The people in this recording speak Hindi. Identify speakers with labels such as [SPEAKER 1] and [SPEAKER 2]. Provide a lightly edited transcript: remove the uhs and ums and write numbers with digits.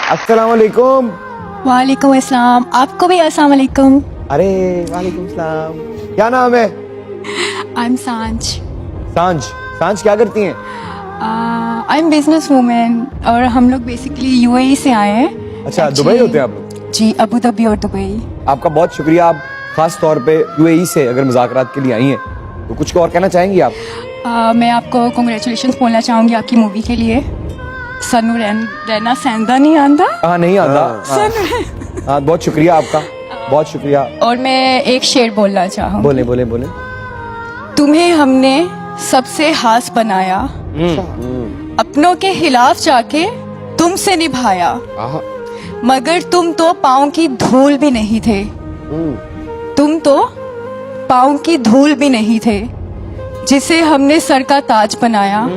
[SPEAKER 1] अस्सलाम वालेकुम।
[SPEAKER 2] वालेकुम अस्सलाम। आपको भी अस्सलाम वालेकुम।
[SPEAKER 1] अरे वालेकुम सलाम। क्या नाम है?
[SPEAKER 2] आई एम सांझ।
[SPEAKER 1] सांझ। सांझ क्या करती हैं?
[SPEAKER 2] आई एम बिजनेस वूमेन और हम लोग बेसिकली यूएई से आए हैं।
[SPEAKER 1] अच्छा,
[SPEAKER 2] Actually,
[SPEAKER 1] दुबई होते हैं आप लोग?
[SPEAKER 2] जी, अबू धाबी और दुबई।
[SPEAKER 1] आपका बहुत शुक्रिया। आप खास तौर पे यूएई से अगर मुज़ाकरात के लिए आई हैं तो कुछ और कहना चाहेंगी आप?
[SPEAKER 2] मैं आपको कॉन्ग्रेचुलेशंस बोलना चाहूँगी आपकी मूवी के लिए। सनू रैना सेंधा नहीं आंदा।
[SPEAKER 1] हाँ, नहीं आता। हाँ, बहुत शुक्रिया आपका, बहुत शुक्रिया।
[SPEAKER 2] और मैं एक शेर बोलना चाहूँ।
[SPEAKER 1] बोले बोले बोले।
[SPEAKER 2] तुम्हें हमने सबसे हास बनाया, अपनों के खिलाफ जाके तुमसे निभाया, मगर तुम तो पाँव की धूल भी नहीं थे। तुम तो पाँव की धूल भी नहीं थे, जिसे हमने सर का ताज बनाया।